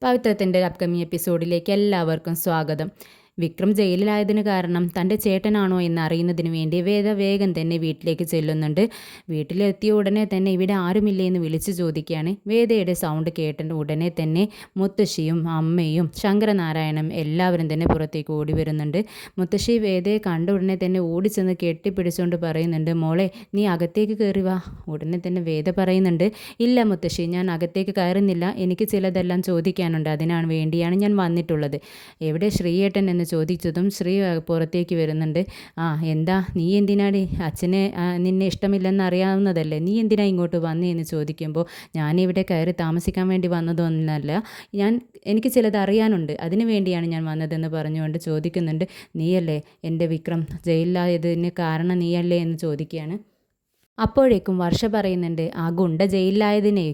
പവിത്രത്തിൻ്റെ upcoming എപ്പിസോഡിലേക്ക് എല്ലാവർക്കും സ്വാഗതം. വിക്രം ജയിലിലായതിന് കാരണം തൻ്റെ ചേട്ടനാണോ എന്നറിയുന്നതിന് വേണ്ടി വേദ വേഗം തന്നെ വീട്ടിലേക്ക് ചെല്ലുന്നുണ്ട്. വീട്ടിലെത്തിയ ഉടനെ തന്നെ ഇവിടെ ആരുമില്ലേ എന്ന് വിളിച്ചു ചോദിക്കുകയാണ്. വേദയുടെ സൗണ്ട് കേട്ട ഉടനെ തന്നെ മുത്തശ്ശിയും അമ്മയും ശങ്കരനാരായണനും എല്ലാവരും തന്നെ പുറത്തേക്ക് ഓടി വരുന്നുണ്ട്. മുത്തശ്ശി വേദയെ കണ്ട ഉടനെ തന്നെ ഓടിച്ചെന്ന് കെട്ടിപ്പിടിച്ചുകൊണ്ട് പറയുന്നുണ്ട്, മോളെ നീ അകത്തേക്ക് കയറി വാ. ഉടനെ തന്നെ വേദ പറയുന്നുണ്ട്, ഇല്ല മുത്തശ്ശി, ഞാൻ അകത്തേക്ക് കയറുന്നില്ല, എനിക്ക് ചിലതെല്ലാം ചോദിക്കാനുണ്ട്, അതിനാണ് വേണ്ടിയാണ് ഞാൻ വന്നിട്ടുള്ളത്. എവിടെ ശ്രീയേട്ടൻ എന്ന് ചോദിച്ചതും ശ്രീ പുറത്തേക്ക് വരുന്നുണ്ട്. എന്താ, നീ എന്തിനാണ് അച്ഛനെ നിന്നെ ഇഷ്ടമില്ലെന്ന് അറിയാവുന്നതല്ലേ, നീ എന്തിനാ ഇങ്ങോട്ട് വന്നേ എന്ന് ചോദിക്കുമ്പോൾ, ഞാനിവിടെ കയറി താമസിക്കാൻ വേണ്ടി വന്നതൊന്നല്ല, എനിക്ക് ചിലത് അറിയാനുണ്ട്, അതിനു വേണ്ടിയാണ് ഞാൻ വന്നതെന്ന് പറഞ്ഞുകൊണ്ട് ചോദിക്കുന്നുണ്ട്. നീയല്ലേ എൻ്റെ വിക്രം ജയിലിലായതിന് കാരണം നീയല്ലേ എന്ന് ചോദിക്കുകയാണ്. അപ്പോഴേക്കും വർഷ പറയുന്നുണ്ട്, ആ ഗുണ്ട ജയിലിലായതിനെ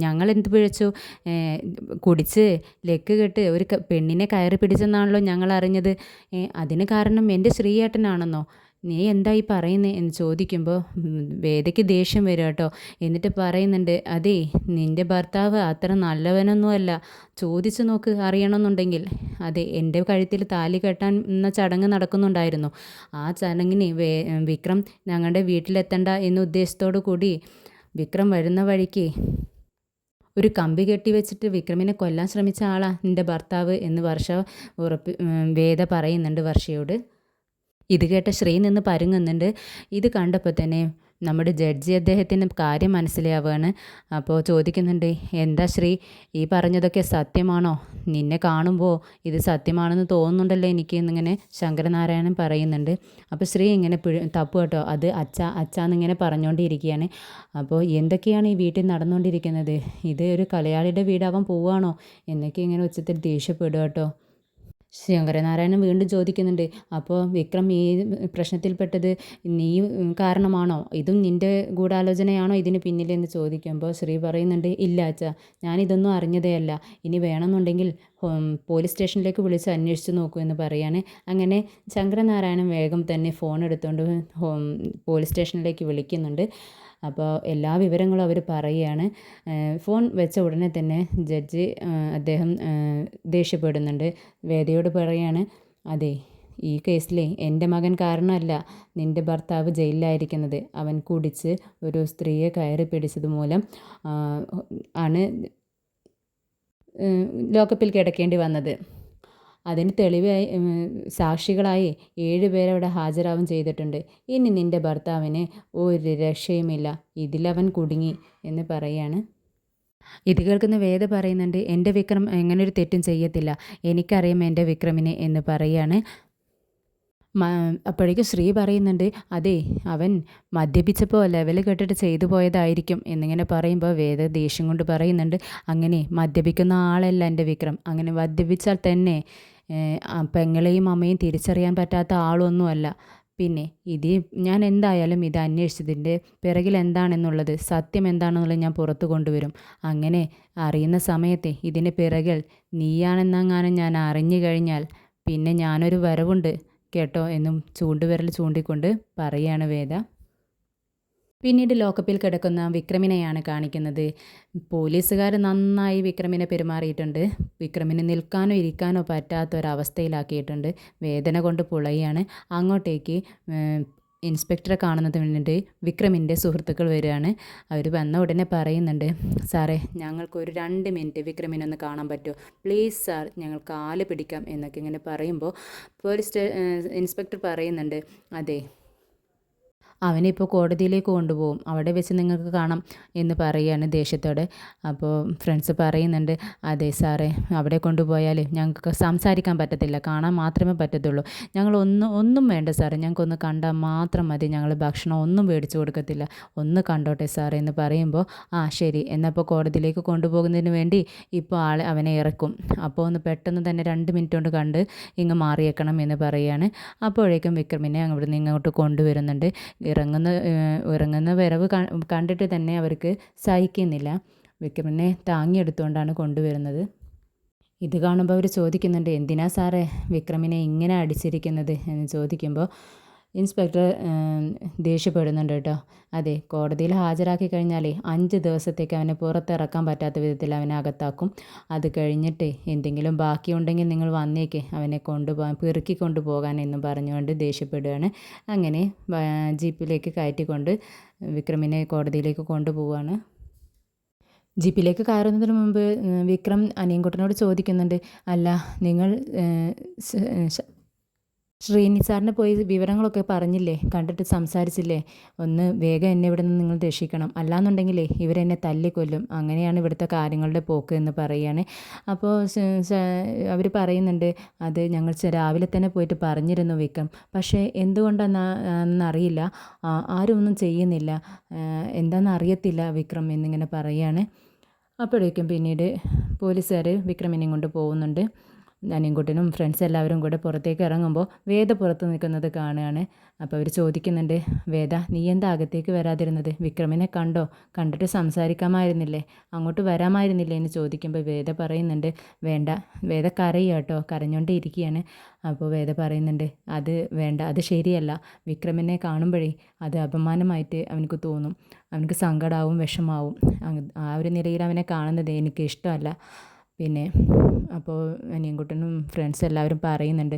ഞങ്ങൾ എന്ത് പിഴച്ചു, കുടിച്ച് ലെക്ക് കെട്ട് ഒരു പെണ്ണിനെ കയറി പിടിച്ചെന്നാണല്ലോ ഞങ്ങൾ അറിഞ്ഞത്. അതിന് കാരണം എൻ്റെ ശ്രീയേട്ടനാണെന്നോ, നീ എന്തായി പറയുന്നേ എന്ന് ചോദിക്കുമ്പോൾ വേദയ്ക്ക് ദേഷ്യം വരും കേട്ടോ. എന്നിട്ട് പറയുന്നുണ്ട്, അതേ, നിൻ്റെ ഭർത്താവ് അത്ര നല്ലവനൊന്നുമല്ല, ചോദിച്ചു നോക്ക് അറിയണമെന്നുണ്ടെങ്കിൽ. അതെ, എൻ്റെ കഴുത്തിൽ താലി കെട്ടാൻ എന്ന ചടങ്ങ് നടക്കുന്നുണ്ടായിരുന്നു. ആ ചടങ്ങിന് വിക്രം ഞങ്ങളുടെ വീട്ടിലെത്തണ്ട എന്ന ഉദ്ദേശത്തോടു കൂടി വിക്രം വരുന്ന വഴിക്ക് ഒരു കമ്പി കെട്ടി വെച്ചിട്ട് വിക്രമിനെ കൊല്ലാൻ ശ്രമിച്ച ആളാ നിൻ്റെ ഭർത്താവ് എന്ന് വേദ പറയുന്നുണ്ട് വർഷയോട്. ഇത് കേട്ട ശ്രീ നിന്ന് പരുങ്ങുന്നുണ്ട്. ഇത് കണ്ടപ്പോൾ തന്നെ നമ്മുടെ ജഡ്ജി അദ്ദേഹത്തിന് കാര്യം മനസ്സിലാവുകയാണ്. അപ്പോൾ ചോദിക്കുന്നുണ്ട്, എന്താ ശ്രീ, ഈ പറഞ്ഞതൊക്കെ സത്യമാണോ? നിന്നെ കാണുമ്പോൾ ഇത് സത്യമാണെന്ന് തോന്നുന്നുണ്ടല്ലോ എനിക്ക് എന്നിങ്ങനെ ശങ്കരനാരായണൻ പറയുന്നുണ്ട്. അപ്പോൾ ശ്രീ ഇങ്ങനെ തപ്പു കേട്ടോ, അത് അച്ഛാന്നിങ്ങനെ പറഞ്ഞുകൊണ്ടിരിക്കുകയാണ്. അപ്പോൾ എന്തൊക്കെയാണ് ഈ വീട്ടിൽ നടന്നുകൊണ്ടിരിക്കുന്നത്, ഇത് ഒരു കലയാളിയുടെ വീടാവാൻ പോവുകയാണോ എന്നൊക്കെ ഇങ്ങനെ ഉച്ചത്തിൽ ദേഷ്യപ്പെടുക കേട്ടോ. ശങ്കരനാരായണൻ വീണ്ടും ചോദിക്കുന്നുണ്ട്, അപ്പോൾ വിക്രം ഈ പ്രശ്നത്തിൽപ്പെട്ടത് നീ കാരണമാണോ, ഇതും നിൻ്റെ ഗൂഢാലോചനയാണോ ഇതിന് പിന്നിലെന്ന് ചോദിക്കുമ്പോൾ ശ്രീ പറയുന്നുണ്ട്, ഇല്ല അച്ഛാ, ഞാനിതൊന്നും അറിഞ്ഞതേ അല്ല, ഇനി വേണമെന്നുണ്ടെങ്കിൽ പോലീസ് സ്റ്റേഷനിലേക്ക് വിളിച്ച് അന്വേഷിച്ച് നോക്കൂ എന്ന് പറയാണ്. അങ്ങനെ ശങ്കരനാരായണൻ വേഗം തന്നെ ഫോൺ എടുത്തുകൊണ്ട് പോലീസ് സ്റ്റേഷനിലേക്ക് വിളിക്കുന്നുണ്ട്. അപ്പോൾ എല്ലാ വിവരങ്ങളും അവർ പറയുകയാണ്. ഫോൺ വെച്ച ഉടനെ തന്നെ ജഡ്ജി അദ്ദേഹം ദേഷ്യപ്പെടുന്നുണ്ട്. വേദയോട് പറയാണ്, അതെ, ഈ കേസിൽ എൻ്റെ മകൻ കാരണമല്ല നിൻ്റെ ഭർത്താവ് ജയിലിലായിരിക്കുന്നത്, അവൻ കുടിച്ച് ഒരു സ്ത്രീയെ കയറി പിടിച്ചത് മൂലം ആണ് ലോക്കപ്പിൽ കിടക്കേണ്ടി വന്നത്. അതിന് തെളിവായി സാക്ഷികളായി 7 പേരവിടെ ഹാജരാവും ചെയ്തിട്ടുണ്ട്. ഇനി നിൻ്റെ ഭർത്താവിന് ഒരു രക്ഷയുമില്ല, ഇതിലവൻ കുടുങ്ങി എന്ന് പറയാണ്. ഇത് കേൾക്കുന്ന വേദ പറയുന്നുണ്ട്, എൻ്റെ വിക്രം എങ്ങനൊരു തെറ്റും ചെയ്യത്തില്ല, എനിക്കറിയാം എൻ്റെ വിക്രമിനെ എന്ന് പറയാണ്. അപ്പോഴേക്കും ശ്രീ പറയുന്നുണ്ട്, അതെ, അവൻ മദ്യപിച്ചപ്പോൾ ലെവൽ കെട്ടിട്ട് ചെയ്തു പോയതായിരിക്കും എന്നിങ്ങനെ പറയുമ്പോൾ വേദ ദേഷ്യം കൊണ്ട് പറയുന്നുണ്ട്, അങ്ങനെ മദ്യപിക്കുന്ന ആളല്ല എൻ്റെ വിക്രം, അങ്ങനെ മദ്യപിച്ചാൽ തന്നെ പെങ്ങളെയും അമ്മയും തിരിച്ചറിയാൻ പറ്റാത്ത ആളൊന്നുമല്ല. പിന്നെ ഞാൻ എന്തായാലും ഇത് അന്വേഷിച്ചതിൻ്റെ പിറകിൽ എന്താണെന്നുള്ളത്, സത്യം എന്താണെന്നുള്ളത് ഞാൻ പുറത്തു കൊണ്ടുവരും. അങ്ങനെ അറിയുന്ന സമയത്തെ ഇതിന് പിറകിൽ നീയാണെന്നെങ്ങാനും ഞാൻ അറിഞ്ഞു കഴിഞ്ഞാൽ പിന്നെ ഞാനൊരു വരവുണ്ട് കേട്ടോ എന്നും ചൂണ്ടുവിരൽ ചൂണ്ടിക്കൊണ്ട് പറയാണ് വേദ. പിന്നീട് ലോക്കപ്പിൽ കിടക്കുന്ന വിക്രമിനെയാണ് കാണിക്കുന്നത്. പോലീസുകാർ നന്നായി വിക്രമിനെ പെരുമാറിയിട്ടുണ്ട്. വിക്രമിന് നിൽക്കാനോ ഇരിക്കാനോ പറ്റാത്തൊരവസ്ഥയിലാക്കിയിട്ടുണ്ട്. വേദന കൊണ്ട് പുളയാണ്. അങ്ങോട്ടേക്ക് ഇൻസ്പെക്ടറെ കാണുന്നതിന് വേണ്ടി വിക്രമിൻ്റെ സുഹൃത്തുക്കൾ വരികയാണ്. അവർ വന്ന ഉടനെ പറയുന്നുണ്ട്, സാറേ, ഞങ്ങൾക്കൊരു 2 മിനിറ്റ് വിക്രമിനൊന്ന് കാണാൻ പറ്റുമോ, പ്ലീസ് സാർ, ഞങ്ങൾ കാല് പിടിക്കാം എന്നൊക്കെ ഇങ്ങനെ പറയുമ്പോൾ ഇൻസ്പെക്ടർ പറയുന്നുണ്ട്, അതെ, അവനിപ്പോൾ കോടതിയിലേക്ക് കൊണ്ടുപോകും, അവിടെ വെച്ച് നിങ്ങൾക്ക് കാണാം എന്ന് പറയുകയാണ് ദേഷ്യത്തോടെ. അപ്പോൾ ഫ്രണ്ട്സ് പറയുന്നുണ്ട്, അതെ സാറേ, അവിടെ കൊണ്ടുപോയാൽ ഞങ്ങൾക്ക് സംസാരിക്കാൻ പറ്റത്തില്ല, കാണാൻ മാത്രമേ പറ്റത്തുള്ളൂ, ഒന്നും വേണ്ട സാറേ, ഞങ്ങൾക്കൊന്ന് കണ്ടാൽ മാത്രം മതി, ഞങ്ങൾ ഭക്ഷണം ഒന്നും മേടിച്ചു കൊടുക്കത്തില്ല, ഒന്ന് കണ്ടോട്ടെ സാറേ എന്ന് പറയുമ്പോൾ, ശരി, എന്നപ്പോൾ കോടതിയിലേക്ക് കൊണ്ടുപോകുന്നതിന് വേണ്ടി ഇപ്പോൾ അവനെ ഇറക്കും, അപ്പോൾ ഒന്ന് പെട്ടെന്ന് തന്നെ 2 മിനിറ്റ് കൊണ്ട് കണ്ട് ഇങ്ങ് മാറിയേക്കണം എന്ന് പറയുകയാണ്. അപ്പോഴേക്കും വിക്രമിനെ അവിടെ നിന്ന് ഇങ്ങോട്ട് കൊണ്ടുവരുന്നുണ്ട്. ഇറങ്ങുന്ന വരവ് കണ്ടിട്ട് തന്നെ അവർക്ക് സഹിക്കുന്നില്ല. വിക്രമിനെ താങ്ങിയെടുത്തുകൊണ്ടാണ് കൊണ്ടുവരുന്നത്. ഇത് കാണുമ്പോൾ അവർ ചോദിക്കുന്നുണ്ട്, എന്തിനാ സാറേ വിക്രമിനെ ഇങ്ങനെ അടിച്ചിരിക്കുന്നത് എന്ന് ചോദിക്കുമ്പോൾ ഇൻസ്പെക്ടർ ദേഷ്യപ്പെടുന്നുണ്ട് കേട്ടോ. അതെ, കോടതിയിൽ ഹാജരാക്കി കഴിഞ്ഞാൽ 5 ദിവസത്തേക്ക് അവനെ പുറത്തിറക്കാൻ പറ്റാത്ത വിധത്തിൽ അവനെ അകത്താക്കും. അത് കഴിഞ്ഞിട്ട് എന്തെങ്കിലും ബാക്കിയുണ്ടെങ്കിൽ നിങ്ങൾ വന്നേക്ക്, അവനെ കൊണ്ടുപോകാൻ പെറുക്കി കൊണ്ടുപോകാൻ എന്നും പറഞ്ഞുകൊണ്ട് ദേഷ്യപ്പെടുകയാണ്. അങ്ങനെ ജീപ്പിലേക്ക് കയറ്റിക്കൊണ്ട് വിക്രമിനെ കോടതിയിലേക്ക് കൊണ്ടുപോവുകയാണ്. ജീപ്പിലേക്ക് കയറുന്നതിന് മുമ്പ് വിക്രം അനിയൻകുട്ടനോട് ചോദിക്കുന്നുണ്ട്, അല്ല നിങ്ങൾ ശ്രീനി സാറിനെ പോയി വിവരങ്ങളൊക്കെ പറഞ്ഞില്ലേ, കണ്ടിട്ട് സംസാരിച്ചില്ലേ? ഒന്ന് വേഗം എന്നെ ഇവിടെ നിന്ന് നിങ്ങൾ രക്ഷിക്കണം, അല്ലാന്നുണ്ടെങ്കിലേ ഇവരെന്നെ തല്ലിക്കൊല്ലും. അങ്ങനെയാണ് ഇവിടുത്തെ കാര്യങ്ങളുടെ പോക്ക് എന്ന് പറയുകയാണ്. അപ്പോൾ അവർ പറയുന്നുണ്ട്, അത് ഞങ്ങൾ രാവിലെ തന്നെ പോയിട്ട് പറഞ്ഞിരുന്നു വിക്രം, പക്ഷേ എന്തുകൊണ്ടാണെന്നറിയില്ല, ആരും ഒന്നും ചെയ്യുന്നില്ല, എന്താണെന്ന് അറിയത്തില്ല വിക്രം എന്നിങ്ങനെ പറയുകയാണ്. അപ്പോഴേക്കും പിന്നീട് പോലീസുകാർ വിക്രമിനെയും കൊണ്ട് പോകുന്നുണ്ട്. അനിയൻകുട്ടനും ഫ്രണ്ട്സ് എല്ലാവരും കൂടെ പുറത്തേക്ക് ഇറങ്ങുമ്പോൾ വേദ പുറത്ത് നിൽക്കുന്നത് കാണുകയാണ്. അപ്പോൾ അവർ ചോദിക്കുന്നുണ്ട്, വേദ നീ എന്താ അകത്തേക്ക് വരാതിരുന്നത്? വിക്രമിനെ കണ്ടോ? കണ്ടിട്ട് സംസാരിക്കാമായിരുന്നില്ലേ, അങ്ങോട്ട് വരാമായിരുന്നില്ലേ എന്ന് ചോദിക്കുമ്പോൾ വേദ പറയുന്നുണ്ട്, വേണ്ട. വേദ കരയുക കേട്ടോ, കരഞ്ഞുകൊണ്ടേ ഇരിക്കുകയാണ്. അപ്പോൾ വേദ പറയുന്നുണ്ട്, അത് വേണ്ട, അത് ശരിയല്ല. വിക്രമിനെ കാണുമ്പോഴേ അത് അപമാനമായിട്ട് അവനക്ക് തോന്നും, അവനക്ക് സങ്കടമാവും, വിഷമാവും. ആ ഒരു നിലയിൽ അവനെ കാണുന്നത് എനിക്ക് ഇഷ്ടമല്ല. പിന്നെ അപ്പോൾ അനിയൻകുട്ടനും ഫ്രണ്ട്സ് എല്ലാവരും പറയുന്നുണ്ട്,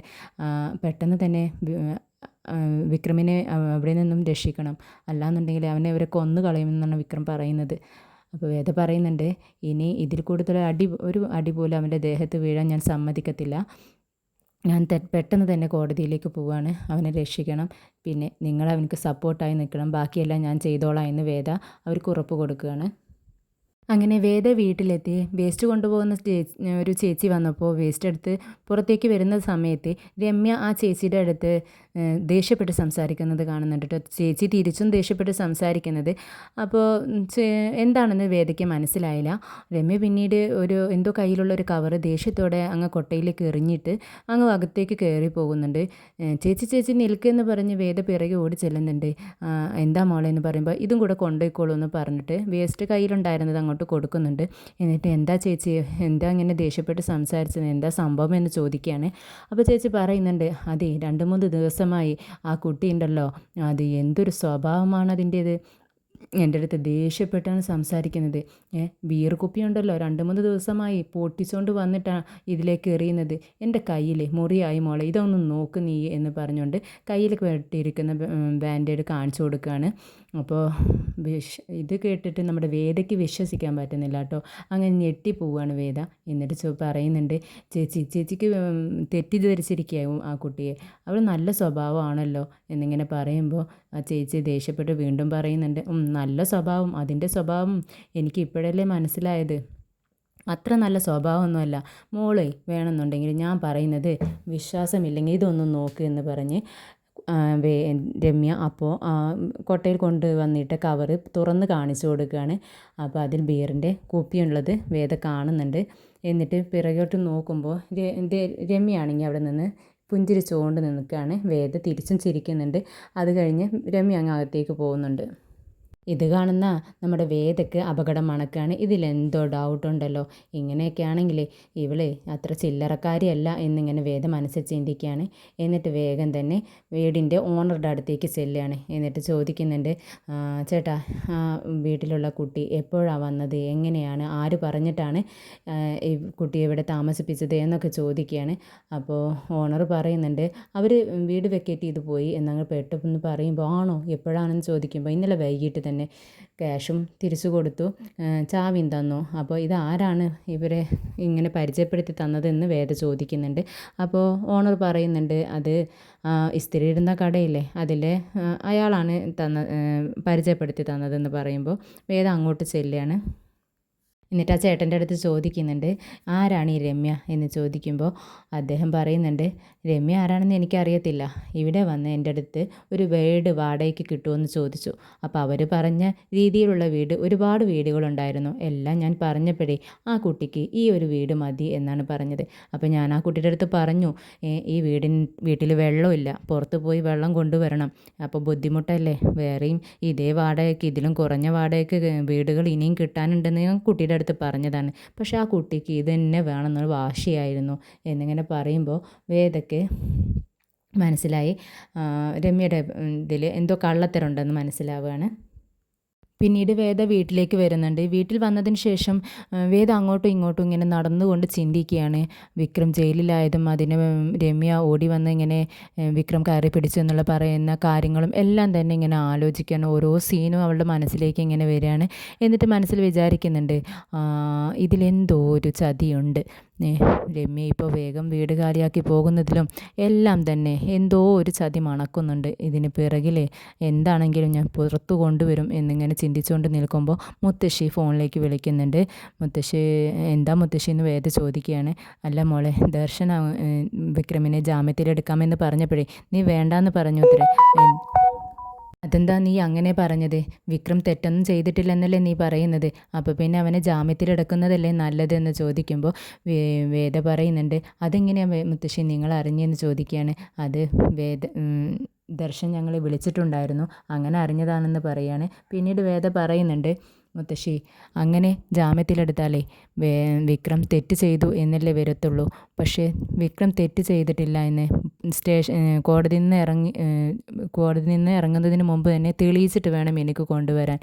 പെട്ടെന്ന് തന്നെ വിക്രമിനെ അവിടെ നിന്നും രക്ഷിക്കണം, അല്ലാന്നുണ്ടെങ്കിൽ അവനെ അവരെ കൊന്നു കളയുമെന്നാണ് വിക്രം പറയുന്നത്. അപ്പോൾ വേദ പറയുന്നുണ്ട്, ഇനി ഇതിൽ കൂടുതൽ ഒരു അടി പോലും അവൻ്റെ ദേഹത്ത് വീഴാൻ ഞാൻ സമ്മതിക്കത്തില്ല. ഞാൻ പെട്ടെന്ന് തന്നെ കോടതിയിലേക്ക് പോവുകയാണ്, അവനെ രക്ഷിക്കണം. പിന്നെ നിങ്ങൾ അവനക്ക് സപ്പോർട്ടായി നിൽക്കണം, ബാക്കിയെല്ലാം ഞാൻ ചെയ്തോളാം എന്ന് വേദ അവർക്ക് ഉറപ്പ് കൊടുക്കുകയാണ്. അങ്ങനെ വേദ വീട്ടിലെത്തി വേസ്റ്റ് കൊണ്ടുപോകുന്ന ഒരു ചേച്ചി വന്നപ്പോൾ വേസ്റ്റ് എടുത്ത് പുറത്തേക്ക് വരുന്ന സമയത്ത് രമ്യ ആ ചേച്ചിയുടെ അടുത്ത് ദേഷ്യപ്പെട്ട് സംസാരിക്കുന്നത് കാണുന്നുണ്ട് കേട്ടോ. ചേച്ചി തിരിച്ചും ദേഷ്യപ്പെട്ട് സംസാരിക്കുന്നത്. അപ്പോൾ എന്താണെന്ന് വേദയ്ക്ക് മനസ്സിലായില്ല. രമ്യ പിന്നീട് എന്തോ കയ്യിലുള്ള ഒരു കവറ് ദേഷ്യത്തോടെ അങ്ങ് കൊട്ടയിലേക്ക് എറിഞ്ഞിട്ട് അങ്ങ് അകത്തേക്ക് കയറി പോകുന്നുണ്ട്. ചേച്ചി നിൽക്കുമെന്ന് പറഞ്ഞ് വേദ പിറകെ ഓടി ചെല്ലുന്നുണ്ട്. എന്താ മോളെ എന്ന് പറയുമ്പോൾ ഇതും കൂടെ കൊണ്ടുപോയിക്കോളൂ എന്ന് പറഞ്ഞിട്ട് വേസ്റ്റ് കയ്യിലുണ്ടായിരുന്നത് അങ്ങോട്ട് കൊടുക്കുന്നുണ്ട്. എന്നിട്ട് എന്താ ചേച്ചി, എന്താ ഇങ്ങനെ ദേഷ്യപ്പെട്ട് സംസാരിച്ചത്, എന്താ സംഭവം എന്ന് ചോദിക്കുകയാണ്. അപ്പോൾ ചേച്ചി പറയുന്നുണ്ട്, അതെ 2-3 ദിവസമായി ആ കുട്ടിയുണ്ടല്ലോ, അത് എന്തൊരു സ്വഭാവമാണ് അതിൻ്റേത്, എൻ്റെ അടുത്ത് ദേഷ്യപ്പെട്ടാണ് സംസാരിക്കുന്നത്. ബിയർ കുപ്പിയുണ്ടല്ലോ 2-3 ദിവസമായി പൊട്ടിച്ചുകൊണ്ട് വന്നിട്ടാണ് ഇതിലേക്ക് എറിയുന്നത്. എൻ്റെ കയ്യിൽ മുറിയായി മോളെ, ഇതൊന്നും നോക്ക് നീ എന്ന് പറഞ്ഞുകൊണ്ട് കയ്യിൽ കെട്ടിയിരിക്കുന്ന ബാൻഡേഡ് കാണിച്ചു കൊടുക്കുകയാണ്. അപ്പോൾ ഇത് കേട്ടിട്ട് നമ്മുടെ വേദയ്ക്ക് വിശ്വസിക്കാൻ പറ്റുന്നില്ല കേട്ടോ. അങ്ങനെ ഞെട്ടിപ്പോവുകയാണ് വേദ. എന്നിട്ട് പറയുന്നുണ്ട്, ചേച്ചിക്ക് തെറ്റിദ്ധരിച്ചിരിക്കുകയാവും ആ കുട്ടിയെ, അവൾ നല്ല സ്വഭാവമാണല്ലോ എന്നിങ്ങനെ പറയുമ്പോൾ ആ ചേച്ചി ദേഷ്യപ്പെട്ട് വീണ്ടും പറയുന്നുണ്ട്, നല്ല സ്വഭാവം, അതിൻ്റെ സ്വഭാവം എനിക്ക് ഇപ്പോഴല്ലേ മനസ്സിലായത്, അത്ര നല്ല സ്വഭാവമൊന്നുമല്ല മോളെ, വേണമെന്നുണ്ടെങ്കിൽ ഞാൻ പറയുന്നത് വിശ്വാസമില്ലെങ്കിൽ ഇതൊന്നും നോക്ക് എന്ന് പറഞ്ഞ് രമ്യ അപ്പോൾ കൊട്ടയിൽ കൊണ്ടുവന്നിട്ട് കവറ് തുറന്ന് കാണിച്ചു കൊടുക്കുകയാണ്. അപ്പോൾ അതിൽ ബിയറിൻ്റെ കുപ്പിയുള്ളത് വേദ കാണുന്നുണ്ട്. എന്നിട്ട് പിറകോട്ട് നോക്കുമ്പോൾ രമ്യയാണെങ്കിൽ അവിടെ നിന്ന് പുഞ്ചിരിച്ചുകൊണ്ട് നിൽക്കുകയാണ്. വേദ തിരിച്ചും ചിരിക്കുന്നുണ്ട്. അത് കഴിഞ്ഞ് രമ്യ അങ്ങ് അകത്തേക്ക് പോകുന്നുണ്ട്. ഇത് കാണുന്ന നമ്മുടെ വേദയ്ക്ക് അപകടം മണക്കുകയാണ്. ഇതിലെന്തോ ഡൗട്ടുണ്ടല്ലോ, ഇങ്ങനെയൊക്കെ ആണെങ്കിൽ ഇവളെ അത്ര ചില്ലറക്കാരിയല്ല എന്നിങ്ങനെ വേദ മനസ്സിൽ ചിന്തിക്കുകയാണ്. എന്നിട്ട് വേഗം തന്നെ വീടിൻ്റെ ഓണറുടെ അടുത്തേക്ക് ചെല്ലുകയാണ്. എന്നിട്ട് ചോദിക്കുന്നുണ്ട്, ചേട്ടാ വീട്ടിലുള്ള കുട്ടി എപ്പോഴാണ് വന്നത്, എങ്ങനെയാണ്, ആര് പറഞ്ഞിട്ടാണ് ഈ കുട്ടിയെ ഇവിടെ താമസിപ്പിച്ചത് എന്നൊക്കെ ചോദിക്കുകയാണ്. അപ്പോൾ ഓണർ പറയുന്നുണ്ട്, അവർ വീട് വെക്കേറ്റ് ചെയ്ത് പോയി എന്നങ്ങ് പെട്ടെന്ന് പറയുമ്പോൾ, ആണോ എപ്പോഴാണെന്ന് ചോദിക്കുമ്പോൾ ഇന്നലെ വൈകിട്ട് തന്നെ ക്യാഷും തിരിച്ചു കൊടുത്തു, ചാവിയും തന്നു. അപ്പോൾ ഇതാരാണ് ഇവരെ ഇങ്ങനെ പരിചയപ്പെടുത്തി തന്നതെന്ന് വേദ ചോദിക്കുന്നുണ്ട്. അപ്പോൾ ഓണർ പറയുന്നുണ്ട്, അത് ഇസ്തിരി ഇടുന്ന കടയില്ലേ അതിലെ അയാളാണ് പരിചയപ്പെടുത്തി തന്നതെന്ന് പറയുമ്പോൾ വേദ അങ്ങോട്ട് ചെല്ലുകയാണ്. എന്നിട്ട് ആ ചേട്ടൻ്റെ അടുത്ത് ചോദിക്കുന്നുണ്ട്, ആരാണ് ഈ രമ്യ എന്ന് ചോദിക്കുമ്പോൾ അദ്ദേഹം പറയുന്നുണ്ട്, രമ്യ ആരാണെന്ന് എനിക്കറിയത്തില്ല, ഇവിടെ വന്ന് എൻ്റെ അടുത്ത് ഒരു വീട് വാടകയ്ക്ക് കിട്ടുമെന്ന് ചോദിച്ചു. അപ്പോൾ അവർ പറഞ്ഞ രീതിയിലുള്ള വീട് ഒരുപാട് വീടുകളുണ്ടായിരുന്നു, എല്ലാം ഞാൻ പറഞ്ഞപ്പോഴേ ആ കുട്ടിക്ക് ഈ ഒരു വീട് മതി എന്നാണ് പറഞ്ഞത്. അപ്പോൾ ഞാൻ ആ കുട്ടിയുടെ അടുത്ത് പറഞ്ഞു, ഈ വീട്ടിൽ വെള്ളമില്ല, പുറത്ത് പോയി വെള്ളം കൊണ്ടുവരണം, അപ്പോൾ ബുദ്ധിമുട്ടല്ലേ, വേറെയും ഇതേ വാടകയ്ക്ക് ഇതിലും കുറഞ്ഞ വാടകയ്ക്ക് വീടുകൾ ഇനിയും കിട്ടാനുണ്ടെന്ന് ഞാൻ കുട്ടിയുടെ അടുത്ത് പറഞ്ഞതാണ്, പക്ഷേ ആ കുട്ടിക്ക് ഇത് തന്നെ വേണമെന്നൊരു വാശിയായിരുന്നു എന്നിങ്ങനെ പറയുമ്പോൾ വേദയ്ക്ക് മനസ്സിലായി. രമ്യയുടെ ഇതിൽ എന്തോ കള്ളത്തരമുണ്ടെന്ന് മനസ്സിലാവുകയാണ്. പിന്നീട് വേദ വീട്ടിലേക്ക് വരുന്നുണ്ട്. വീട്ടിൽ വന്നതിന് ശേഷം വേദ അങ്ങോട്ടും ഇങ്ങോട്ടും ഇങ്ങനെ നടന്നുകൊണ്ട് ചിന്തിക്കുകയാണ്. വിക്രം ജയിലിലായതും അതിന് രമ്യ ഓടി വന്ന് ഇങ്ങനെ വിക്രം കയറി പിടിച്ചു എന്നുള്ള പറയുന്ന കാര്യങ്ങളും എല്ലാം തന്നെ ഇങ്ങനെ ആലോചിക്കുകയാണ്. ഓരോ സീനും അവളുടെ മനസ്സിലേക്ക് ഇങ്ങനെ വരികയാണ്. എന്നിട്ട് മനസ്സിൽ വിചാരിക്കുന്നുണ്ട്, ഇതിലെന്തോ ഒരു ചതിയുണ്ട്. രമ്യ ഇപ്പോൾ വേഗം വീട് കാലിയാക്കി പോകുന്നതിലും എല്ലാം തന്നെ എന്തോ ഒരു ചതി മണക്കുന്നുണ്ട്. ഇതിന് പിറകിൽ എന്താണെങ്കിലും ഞാൻ പുറത്തു കൊണ്ടുവരും എന്നിങ്ങനെ ചിന്തിച്ചുകൊണ്ട് നിൽക്കുമ്പോൾ മുത്തശ്ശി ഫോണിലേക്ക് വിളിക്കുന്നുണ്ട്. മുത്തശ്ശി എന്താ മുത്തശ്ശി എന്ന് വേദ ചോദിക്കുകയാണ്. അല്ല മോളെ, ദർശന വിക്രമിനെ ജാമ്യത്തിലെടുക്കാമെന്ന് പറഞ്ഞപ്പോഴേ നീ വേണ്ടാന്ന് പറഞ്ഞു അത്രേ. അതെന്താ നീ അങ്ങനെ പറഞ്ഞത്? വിക്രം തെറ്റൊന്നും ചെയ്തിട്ടില്ലെന്നല്ലേ നീ പറയുന്നത്? അപ്പോൾ പിന്നെ അവനെ ജാമ്യത്തിലെടുക്കുന്നതല്ലേ നല്ലതെന്ന് ചോദിക്കുമ്പോൾ വേദ പറയുന്നുണ്ട്, അതെങ്ങനെയാണ് മുത്തശ്ശി നിങ്ങൾ അറിഞ്ഞെന്ന് ചോദിക്കുകയാണ്. അത് ദർശൻ ഞങ്ങളെ വിളിച്ചിട്ടുണ്ടായിരുന്നു, അങ്ങനെ അറിഞ്ഞതാണെന്ന് പറയാണ്. പിന്നീട് വേദ പറയുന്നുണ്ട്, മുത്തശ്ശി അങ്ങനെ ജാമ്യത്തിലെടുത്താലേ വിക്രം തെറ്റ് ചെയ്തു എന്നല്ലേ വരത്തുള്ളൂ. പക്ഷേ വിക്രം തെറ്റ് ചെയ്തിട്ടില്ല എന്ന് കോടതിയിൽ നിന്ന് ഇറങ്ങുന്നതിന് മുമ്പ് തന്നെ തെളിയിച്ചിട്ട് വേണം എനിക്ക് കൊണ്ടുവരാൻ.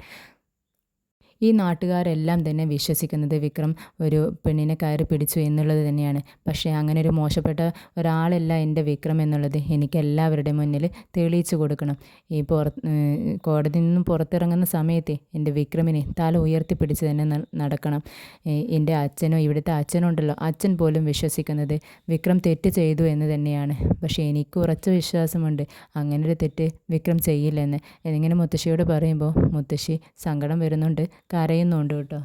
ഈ നാട്ടുകാരെല്ലാം തന്നെ വിശ്വസിക്കുന്നത് വിക്രം ഒരു പെണ്ണിനെ കയറി പിടിച്ചു എന്നുള്ളത് തന്നെയാണ്. പക്ഷേ അങ്ങനെ ഒരു മോശപ്പെട്ട ഒരാളല്ല എൻ്റെ വിക്രം എന്നുള്ളത് എനിക്ക് എല്ലാവരുടെ മുന്നിൽ തെളിയിച്ചു കൊടുക്കണം. ഈ കോടതിയിൽ നിന്നും പുറത്തിറങ്ങുന്ന സമയത്ത് എൻ്റെ വിക്രമിനെ തല ഉയർത്തിപ്പിടിച്ച് തന്നെ നടക്കണം. എൻ്റെ അച്ഛനോ ഇവിടുത്തെ അച്ഛനോ ഉണ്ടല്ലോ, അച്ഛൻ പോലും വിശ്വസിക്കുന്നത് വിക്രം തെറ്റ് ചെയ്തു എന്ന് തന്നെയാണ്. പക്ഷേ എനിക്ക് ഉറച്ച വിശ്വാസമുണ്ട് അങ്ങനൊരു തെറ്റ് വിക്രം ചെയ്യില്ലെന്ന്. എന്നിങ്ങനെ മുത്തശ്ശിയോട് പറയുമ്പോൾ മുത്തശ്ശി സങ്കടം വരുന്നുണ്ട്, കരയുന്നുണ്ട് കേട്ടോ.